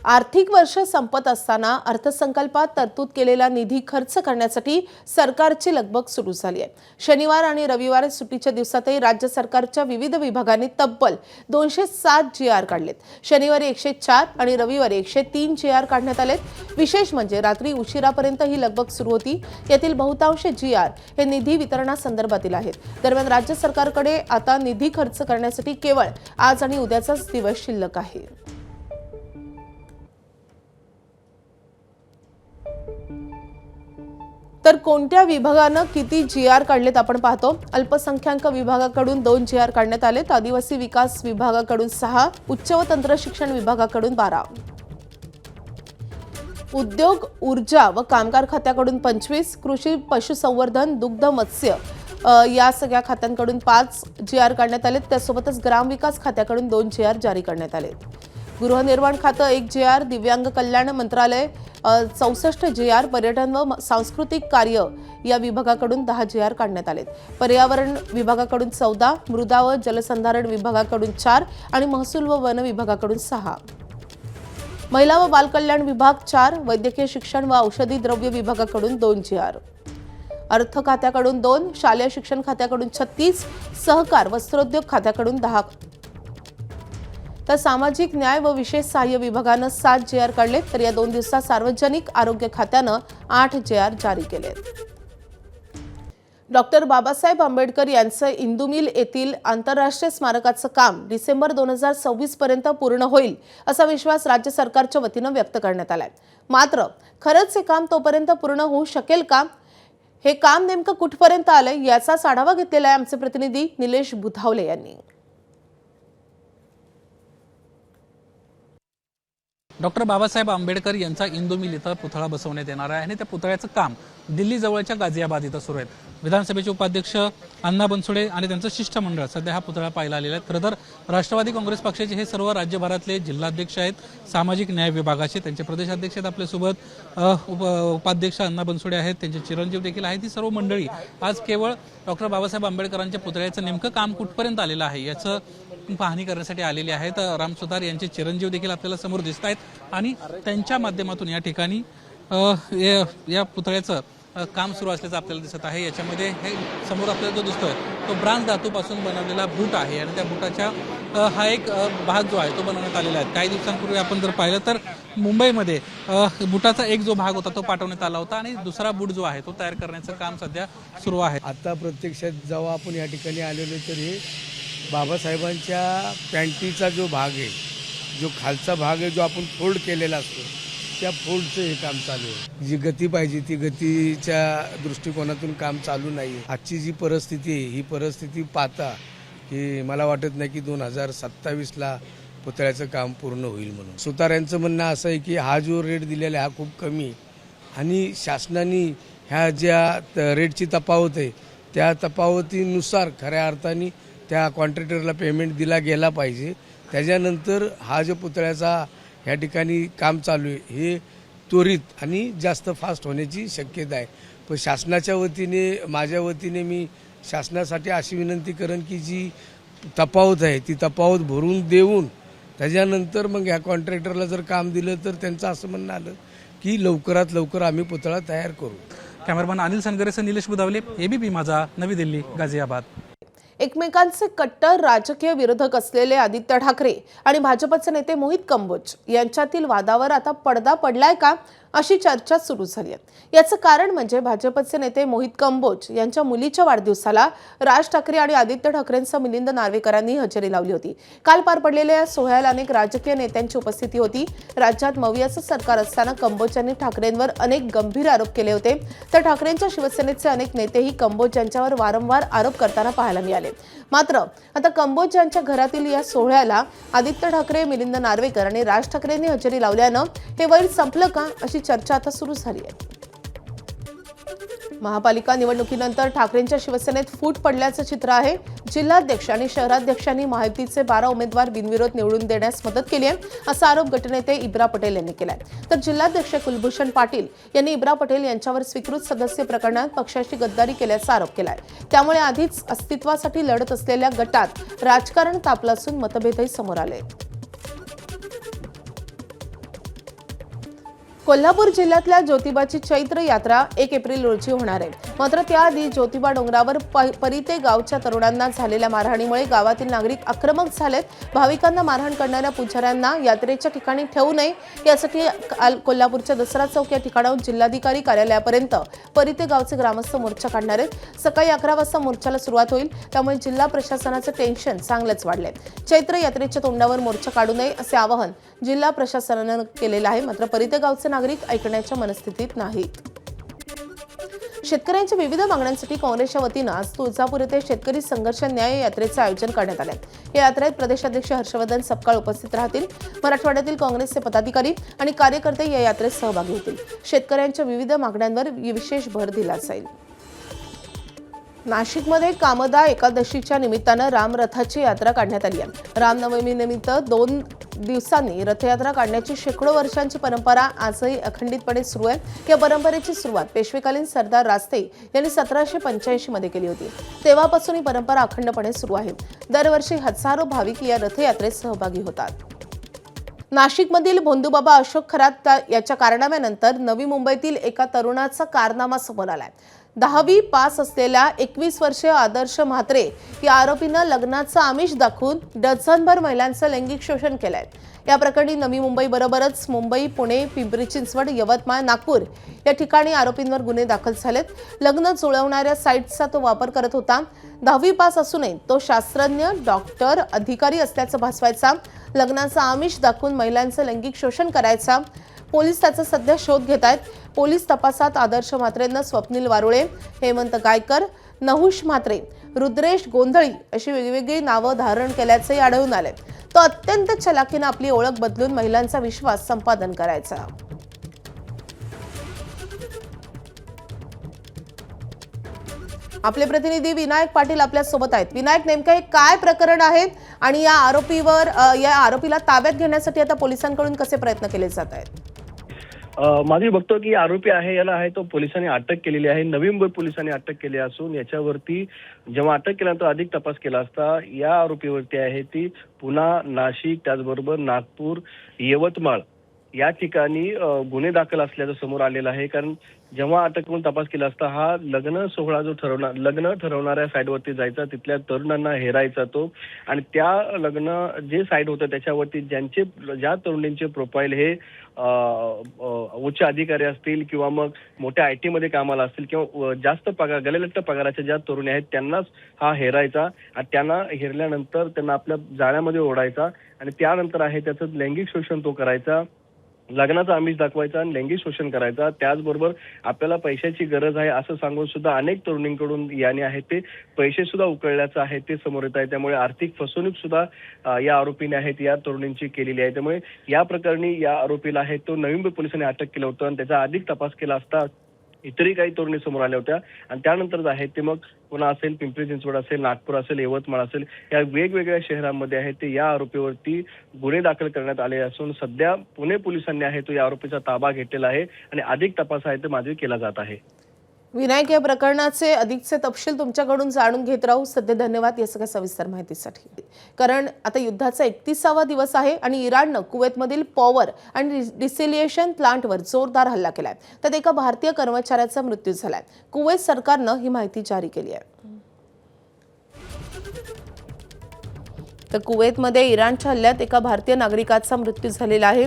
आर्थिक वर्ष संपत असताना अर्थसंकल्पात तरतूद केलेला निधी खर्च करण्यासाठी सरकारची लगबग सुरू झाली आहे. शनिवार आणि रविवार सुट्टीच्या दिवसातही राज्य सरकारच्या विविध विभागांनी तब्बल 207 GR काढलेत. शनिवारी 104 आणि रविवारी 103 GR काढण्यात आलेत. विशेष म्हणजे रात्री उशिरापर्यंत ही लगबग सुरू होती. यातील बहुतांश GR हे निधी वितरणासंदर्भातील आहेत. दरम्यान राज्य सरकारकडे आता निधी खर्च करण्यासाठी केवळ आज आणि उद्याचाच दिवस शिल्लक आहे. तर कोणत्या विभागानं किती GR काढलेत आपण पाहतो. अल्पसंख्याक विभागाकडून 2 GR काढण्यात आलेत. आदिवासी विकास विभागाकडून 6, उच्च व तंत्र शिक्षण विभागाकडून 12, उद्योग, ऊर्जा व कामगार खात्याकडून 25, कृषी, पशुसंवर्धन, दुग्ध, मत्स्य या सगळ्या खात्यांकडून 5 GR काढण्यात आलेत. त्यासोबतच ग्रामविकास खात्याकडून 2 GR जारी करण्यात आलेत. गृहनिर्माण खातं 1 GR, दिव्यांग कल्याण मंत्रालय 64 GR, पर्यटन व सांस्कृतिक कार्य या विभागाकडून 10 GR काढण्यात आलेत. पर्यावरण विभागाकडून 14, मृदा व जलसंधारण विभागाकडून 4 आणि महसूल व वन विभागाकडून 6. महिला व बालकल्याण विभाग 4, वैद्यकीय शिक्षण व औषधी द्रव्य विभागाकडून 2 GR, अर्थ खात्याकडून 2, शालेय शिक्षण खात्याकडून 36, सहकार वस्त्रोद्योग खात्याकडून 10. तर सामाजिक न्याय व विशेष सहाय्य विभागानं 7 GR काढलेत. तर या 2 दिवसात सार्वजनिक आरोग्य खात्यानं 8 GR जारी केलेत. डॉक्टर बाबासाहेब आंबेडकर यांचं इंदुमिल येथील आंतरराष्ट्रीय स्मारकाचं काम डिसेंबर 2026 पर्यंत पूर्ण होईल असा विश्वास राज्य सरकारच्या वतीनं व्यक्त करण्यात आलाय. मात्र खरंच हे काम तोपर्यंत पूर्ण होऊ शकेल का? हे काम नेमकं कुठपर्यंत आलंय याचाच आढावा घेतलेला आहे आमचे प्रतिनिधी निलेश बुधावले यांनी. डॉक्टर बाबासाहेब आंबेडकर यांचा इंदुमिल इथं पुतळा बसवण्यात येणार आहे आणि त्या पुतळ्याचं काम दिल्ली जवळच्या गाझियाबाद इथं सुरू आहे. विधानसभेचे उपाध्यक्ष अण्णा बनसोडे आणि त्यांचं शिष्टमंडळ सध्या हा पुतळा पाहायला आलेला आहे. खरं तर राष्ट्रवादी काँग्रेस पक्षाचे हे सर्व राज्यभरातले जिल्हाध्यक्ष आहेत, सामाजिक न्याय विभागाचे त्यांचे प्रदेशाध्यक्ष आहेत आपल्यासोबत, उपाध्यक्ष अण्णा बनसोडे आहेत, त्यांचे चिरंजीव देखील आहेत. ही सर्व मंडळी आज केवळ डॉक्टर बाबासाहेब आंबेडकरांच्या पुतळ्याचं नेमकं काम कुठपर्यंत आलेलं आहे याचं पाहणी करण्यासाठी आलेले आहेत. राम सुतार यांचे चिरंजीव देखील आपल्याला समोर दिसत आहेत आणि त्यांच्या माध्यमातून या ठिकाणी या पुतळ्याचं काम सुरू असल्याचं आपल्याला दिसत आहे. याच्यामध्ये हे समोर आपल्याला जो दिसतोय तो ब्रांज धातूपासून बनवलेला बूट आहे आणि त्या बुटाच्या हा एक भाग जो आहे तो बनवण्यात आलेला आहे. काही दिवसांपूर्वी आपण जर पाहिलं तर मुंबईमध्ये बुटाचा एक जो भाग होता तो पाठवण्यात आला होता आणि दुसरा बूट जो आहे तो तयार करण्याचं काम सध्या सुरू आहे. आता प्रत्यक्षात जेव्हा आपण या ठिकाणी आलेलो तर हे बाबासाहेबांच्या पॅन्टीचा जो भाग आहे, जो खालचा भाग आहे, जो आपण फोल्ड केलेला असतो, त्या फोल्डचं हे काम चालू आहे. जी गती पाहिजे ती गतीच्या दृष्टिकोनातून काम चालू नाही आहे. आजची जी परिस्थिती आहे ही परिस्थिती पाहता की मला वाटत नाही की 2027ला पुतळ्याचं काम पूर्ण होईल म्हणून. सुतारांचं म्हणणं असं आहे की हा जो रेट दिलेला आहे हा खूप कमी आणि शासनाने ह्या ज्या रेटची तफावत आहे त्या तफावतीनुसार खऱ्या अर्थाने त्या कॉन्ट्रॅक्टरला पेमेंट दिला गेला पाहिजे. त्याच्यानंतर हा जो पुतळ्याचा ह्या ठिकाणी काम चालू आहे हे त्वरित आणि जास्त फास्ट होण्याची शक्यता आहे. पण शासनाच्या वतीने माझ्या वतीने मी शासनासाठी अशी विनंती करेन की जी तफावत आहे ती तफावत भरून देऊन त्याच्यानंतर मग ह्या कॉन्ट्रॅक्टरला जर काम दिलं तर त्यांचं असं म्हणणं आलं की लवकरात लवकर आम्ही पुतळा तयार करू. कॅमेरामन अनिल सनगरेसह निलेश बुधावले, ABP माझा, नवी दिल्ली, गाझियाबाद. एकमेकांचे कट्टर राजकीय विरोधक असलेले आदित्य ठाकरे आणि भाजपचे नेते मोहित कंबोज यांच्यातील वादावर आता पडदा पडलाय का, अशी चर्चा सुरू झाली आहे. याचं कारण म्हणजे भाजपचे नेते मोहित कंबोज यांच्या मुलीच्या वाढदिवसाला राज ठाकरे आणि आदित्य ठाकरेंसह मिलिंद नार्वेकरांनी हजेरी लावली होती. काल पार पडलेल्या या सोहळ्याला अनेक राजकीय नेत्यांची उपस्थिती होती. राज्यात मवियाचं सरकार असताना कंबोज यांनी ठाकरेंवर अनेक गंभीर आरोप केले होते. तर ठाकरेंच्या शिवसेनेचे अनेक नेतेही कंबोज यांच्यावर वारंवार आरोप करताना पाहायला मिळाले. मात्र आता कंबोज यांच्या घरातील या सोहळ्याला आदित्य ठाकरे, मिलिंद नार्वेकर आणि राज ठाकरेंनी हजेरी लावल्यानं हे वैर संपलं का, अशी चर्चा आता सुरू झाली आहे. महापालिका निवडणुकीनंतर ठाकरेंच्या शिवसेनेत फूट पडल्याचं चित्र आहे. जिल्हाध्यक्ष आणि शहराध्यक्षांनी महायुतीचे 12 उमेदवार बिनविरोध निवडून देण्यास मदत केली आहे, असा आरोप गटनेते इब्रा पटेल यांनी केलाय. तर जिल्हाध्यक्ष कुलभूषण पाटील यांनी इब्रा पटेल यांच्यावर स्वीकृत सदस्य प्रकरणात पक्षाची गद्दारी केल्याचा आरोप केलाय. त्यामुळे आधीच अस्तित्वासाठी लढत असलेल्या गटात राजकारण तापलं असून मतभेदही समोर आले. कोल्हापूर जिल्ह्यातल्या ज्योतिबाची चैत्र यात्रा 1 एप्रिल रोजी होणार आहे. मात्र त्याआधी ज्योतिबा डोंगरावर परिते गावच्या तरुणांना झालेल्या मारहाणीमुळे गावातील नागरिक आक्रमक झालेत. भाविकांना मारहाण करणाऱ्या पुजाऱ्यांना यात्रेच्या ठिकाणी ठेवू नये यासाठी कोल्हापूरच्या दसरा चौक या ठिकाणाहून जिल्हाधिकारी कार्यालयापर्यंत परिते गावचे ग्रामस्थ मोर्चा काढणार आहेत. सकाळी 11 वाजता मोर्चाला सुरुवात होईल. त्यामुळे जिल्हा प्रशासनाचं टेन्शन चांगलंच वाढलंय. चैत्र यात्रेच्या तोंडावर मोर्चा काढू नये असे आवाहन जिल्हा प्रशासनानं केलेलं आहे. मात्र परिते गावचे नागरिक ऐकण्याच्या मनस्थितीत नाहीत. शेतकऱ्यांच्या विविध मागण्यांसाठी काँग्रेसच्या वतीनं आज तुळजापूर येथे शेतकरी संघर्ष न्याय यात्रेचं आयोजन करण्यात आलं. या यात्रेत प्रदेशाध्यक्ष हर्षवर्धन सपकाळ उपस्थित राहतील. मराठवाड्यातील काँग्रेसचे पदाधिकारी आणि कार्यकर्ते या यात्रेत सहभागी होतील. शेतकऱ्यांच्या विविध मागण्यांवर विशेष भर दिला जाईल. नाशिकमध्ये कामदा एकादशीच्या निमित्तानं रामरथाची यात्रा काढण्यात आली आहे. रामनवमीनिमित्त 2 दिवसांनी रथयात्रा काढण्याची शेकडो वर्षांची परंपरा आजही अखंडितपणे सुरू आहे. या परंपरेची सुरुवात पेशवेकालीन सरदार रास्ते यांनी 1785 मध्ये केली होती. तेव्हापासून ही परंपरा अखंडपणे सुरू आहे. दरवर्षी हजारो भाविक या रथयात्रेत सहभागी होतात. नाशिकमधील भोंदूबाबा अशोक खरात याच्या कारनाम्यानंतर नवी मुंबईतील एका तरुणाचा कारनामा समोर आलाय. 10वी पास असलेल्या 21 वर्षीय आदर्श म्हात्रे या आरोपीनं लग्नाचं आमिष दाखवून डझनभर महिलांचं लैंगिक शोषण केलंय. या प्रकरणी नवी मुंबईबरोबरच मुंबई, पुणे, पिंपरी चिंचवड, यवतमाळ, नागपूर या ठिकाणी आरोपींवर गुन्हे दाखल झालेत. लग्न जुळवणाऱ्या साईट्सचा तो वापर करत होता. 10वी पास असूनही तो शास्त्रज्ञ, डॉक्टर, अधिकारी असल्याचं भासवायचा. लग्नाचं आमिष दाखवून महिलांचं लैंगिक शोषण करायचा. पोलीस त्याचा सध्या शोध घेत आहेत. पोलीस तपासात आदर्श म्हात्रेंना स्वप्नील वारुळे, हेमंत गायकर, नहुष म्हात्रे, रुद्रेश गोंधळी अशी वेगवेगळी नावं धारण केल्याचंही आढळून आलंय. तो अत्यंत चलाखीनं आपली ओळख बदलून महिलांचा विश्वास संपादन करायचा. आपले प्रतिनिधी विनायक पाटील आपल्या सोबत आहेत. विनायक, नेमकं हे काय प्रकरण आहे आणि या आरोपीला ताब्यात घेण्यासाठी आता पोलिसांकडून कसे प्रयत्न केले जात आहेत? माधवी, बघतो की आरोपी आहे याला आहे तो पोलिसांनी अटक केलेली आहे. नवी मुंबई पोलिसांनी अटक केली असून याच्यावरती जेव्हा अटक केल्यानंतर अधिक तपास केला असता या आरोपीवरती आहे ती पुणा, नाशिक, त्याचबरोबर नागपूर, यवतमाळ या ठिकाणी गुन्हे दाखल असल्याचं समोर आलेलं आहे. कारण जेव्हा अटक करून तपास केला असता हा लग्न ठरवणाऱ्या साईटवरती जायचा, तिथल्या तरुणांना हेरायचा तो, आणि त्या लग्न जे साईट होतं त्याच्यावरती ज्या तरुणींचे प्रोफाईल हे उच्च अधिकारी असतील किंवा मग मोठ्या IT मध्ये कामाला असतील किंवा जास्त पगार गलेलट्ट पगाराच्या ज्या तरुणी आहेत त्यांनाच हा हेरायचा आणि त्यांना हेरल्यानंतर त्यांना आपल्या जाळ्यामध्ये ओढायचा आणि त्यानंतर आहे त्याचं लैंगिक शोषण तो करायचा, लग्नाचा आमिष दाखवायचा आणि लैंगिक शोषण करायचा. त्याचबरोबर आपल्याला पैशाची गरज आहे असं सांगून सुद्धा अनेक तरुणींकडून याने आहे ते पैसे सुद्धा उकळल्याचं आहे ते समोर येत आहे. त्यामुळे आर्थिक फसवणूक सुद्धा या आरोपीने आहेत या तरुणींची केलेली आहे. त्यामुळे या प्रकरणी या आरोपीला आहे तो नवी मुंबई पोलिसांनी अटक केलं होतं आणि त्याचा अधिक तपास केला असता इतरही काही तरुणी समोर आल्या होत्या आणि त्यानंतर आहे ते मग पुन्हा असेल, पिंपरी चिंचवड असेल, नागपूर असेल, यवतमाळ असेल, या वेगवेगळ्या शहरांमध्ये आहे ते या आरोपीवरती गुन्हे दाखल करण्यात आले असून सध्या पुणे पोलिसांनी आहे तो या आरोपीचा ताबा घेतलेला आहे आणि अधिक तपास आहे तो मागे केला जात आहे. विनायक, या प्रकरणाचे अधिकचे तपशील तुमच्याकडून जाणून घेत राहू. सध्या धन्यवाद या सगळ्या सविस्तर माहितीसाठी. कारण आता युद्धाचा 31वा दिवस आहे आणि इराणनं कुवेतमधील पॉवर आणि डिसेलिएशन प्लांटवर जोरदार हल्ला केलाय. त्यात एका भारतीय कर्मचाऱ्याचा मृत्यू झालाय. कुवेत सरकारनं ही माहिती जारी केली आहे. तर कुवेतमध्ये इराणच्या हल्ल्यात एका भारतीय नागरिकाचा मृत्यू झालेला आहे.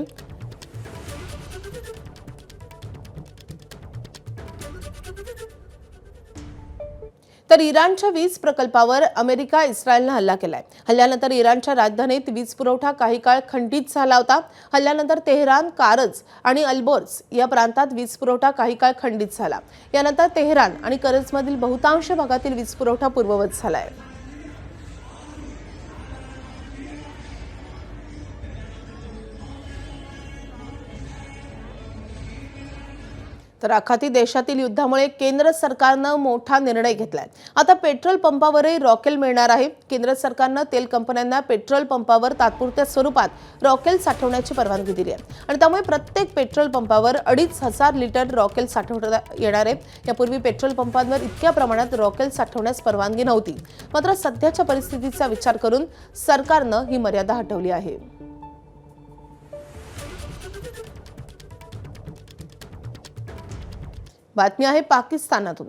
तर इराणच्या वीज प्रकल्पावर अमेरिका इस्रायलनं हल्ला केलाय. हल्ल्यानंतर इराणच्या राजधानीत वीज पुरवठा काही काळ खंडित झाला होता. हल्ल्यानंतर तेहरान, कारज आणि अल्बोर्ज या प्रांतात वीज पुरवठा काही काळ खंडित झाला. यानंतर तेहरान आणि करजमधील बहुतांश भागातील वीज पुरवठा पूर्ववत झालाय. तर आखाती देशातील युद्धामुळे केंद्र सरकारनं मोठा निर्णय घेतलाय. आता पेट्रोल पंपावरही रॉकेल मिळणार आहे. केंद्र सरकारनं तेल कंपन्यांना पेट्रोल पंपावर तात्पुरत्या स्वरूपात रॉकेल साठवण्याची परवानगी दिली आहे आणि त्यामुळे प्रत्येक पेट्रोल पंपावर 2,500 लिटर रॉकेल साठवता येणार आहे. यापूर्वी पेट्रोल पंपांवर इतक्या प्रमाणात रॉकेल साठवण्यास परवानगी नव्हती. मात्र सध्याच्या परिस्थितीचा विचार करून सरकारनं ही मर्यादा हटवली आहे. बातमी आहे पाकिस्तानातून.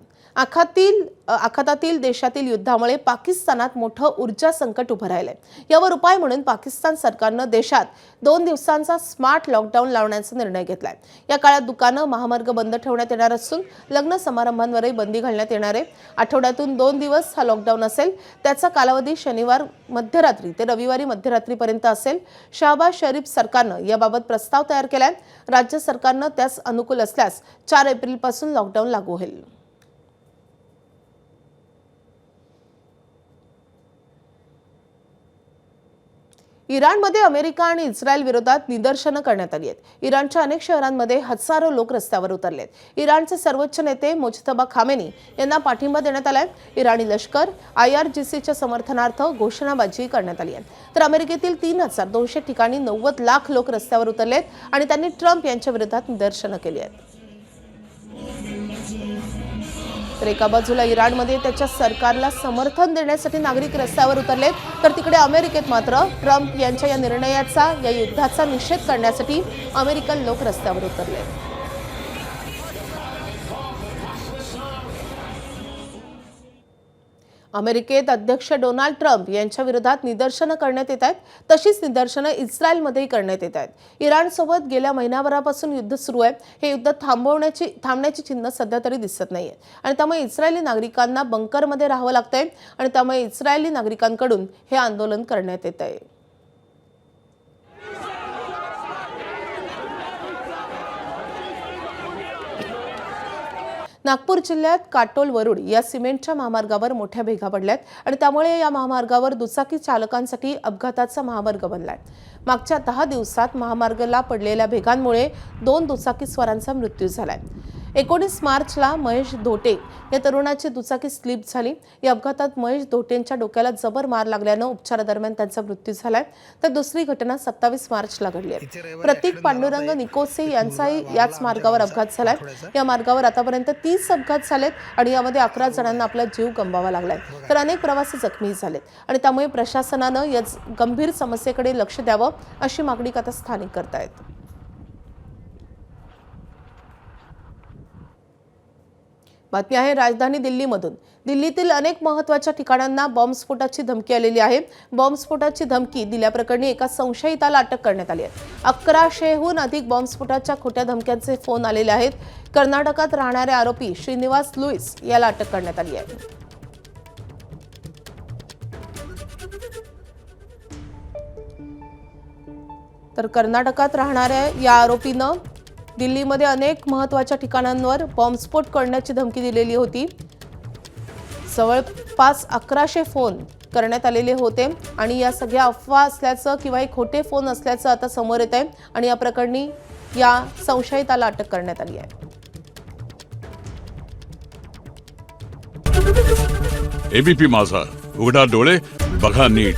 आखातातील देशातील युद्धामुळे पाकिस्तानात मोठं ऊर्जा संकट उभं राहिलंय. यावर उपाय म्हणून पाकिस्तान सरकारनं देशात 2 दिवसांचा स्मार्ट लॉकडाऊन लावण्याचा निर्णय घेतलाय. या काळात दुकानं, महामार्ग बंद ठेवण्यात येणार असून लग्न समारंभांवरही बंदी घालण्यात येणार आहे. आठवड्यातून 2 दिवस हा लॉकडाऊन असेल. त्याचा कालावधी शनिवार मध्यरात्री ते रविवारी मध्यरात्रीपर्यंत असेल. शहबाज शरीफ सरकारनं याबाबत प्रस्ताव तयार केलाय. राज्य सरकारनं त्यास अनुकूल असल्यास 4 एप्रिलपासून लॉकडाऊन लागू होईल. इराणमध्ये अमेरिका आणि इस्रायल विरोधात निदर्शनं करण्यात आली आहेत. इराणच्या अनेक शहरांमध्ये हजारो लोक रस्त्यावर उतरलेत. इराणचे सर्वोच्च नेते मुजतबा खामेनी यांना पाठिंबा देण्यात आलाय. इराणी लष्कर IRGCच्या समर्थनार्थ घोषणाबाजी करण्यात आली आहे. तर अमेरिकेतील 3,200 ठिकाणी 90 लाख लोक रस्त्यावर उतरलेत आणि त्यांनी ट्रम्प यांच्या विरोधात निदर्शनं केली आहेत. तर एका बाजूला इराणमध्ये त्याच्या सरकारला समर्थन देण्यासाठी नागरिक रस्त्यावर उतरलेत, तर तिकडे अमेरिकेत मात्र ट्रम्प यांच्या या निर्णयाचा, या युद्धाचा निषेध करण्यासाठी अमेरिकन लोक रस्त्यावर उतरलेत. अमेरिकेत अध्यक्ष डोनाल्ड ट्रम्प यांच्या विरोधात निदर्शनं करण्यात येत आहेत. तशीच निदर्शनं इस्रायलमध्येही करण्यात येत आहेत. इराणसोबत गेल्या महिनाभरापासून युद्ध सुरू आहे. हे युद्ध थांबण्याची चिन्ह सध्या तरी दिसत नाहीये आणि त्यामुळे इस्रायली नागरिकांना बंकरमध्ये राहावं लागतंय आणि त्यामुळे इस्रायली नागरिकांकडून हे आंदोलन करण्यात येत आहे. नागपूर जिल्ह्यात काटोल वरुड या सिमेंटच्या महामार्गावर मोठ्या भेगा पडल्यात आणि त्यामुळे या महामार्गावर दुचाकी चालकांसाठी अपघाताचा महामार्ग बनलाय. मागच्या 10 दिवसात महामार्गाला पडलेल्या भेगांमुळे 2 दुचाकीस्वारांचा मृत्यू झालाय. 19 मार्चला महेश धोटे या तरुणाची दुचाकी स्लिप झाली. या अपघातात महेश धोटेंच्या डोक्याला जबर मार लागल्यानं उपचारादरम्यान त्यांचा मृत्यू झालाय. तर दुसरी घटना 27 मार्चला घडली आहे. प्रतीक पांडुरंग निकोसे यांचाही याच मार्गावर अपघात झालाय. या मार्गावर आतापर्यंत 30 अपघात झालेत आणि यामध्ये 11 जणांना आपला जीव गमवावा लागलाय. तर अनेक प्रवासी जखमी झालेत आणि त्यामुळे प्रशासनानं या गंभीर समस्येकडे लक्ष द्यावं अशी मागणी आता स्थानिक करतायत. बातमी आहे राजधानी दिल्लीमधून. दिल्लीतील अनेक महत्त्वाच्या ठिकाणांना बॉम्बस्फोटाची धमकी आलेली आहे. बॉम्बस्फोटाची धमकी दिल्याप्रकरणी एका संशयिताला अटक करण्यात आली आहे. 1100हून अधिक बॉम्बस्फोटाच्या खोट्या धमक्यांचे फोन आलेले आहेत. कर्नाटकात राहणारे आरोपी श्रीनिवास लुईस याला अटक करण्यात आली आहे. तर कर्नाटकात राहणाऱ्या या आरोपीनं दिल्लीमध्ये अनेक महत्त्वाच्या ठिकाणांवर बॉम्बस्फोट करण्याची धमकी दिलेली होती. जवळपास 1100 फोन करण्यात आलेले होते आणि या सगळ्या अफवा असल्याचं किंवा हे खोटे फोन असल्याचं आता समोर येत आहे आणि या प्रकरणी या संशयिताला अटक करण्यात आली आहे. एबीपी माझा, उघडा डोळे बघा नीट.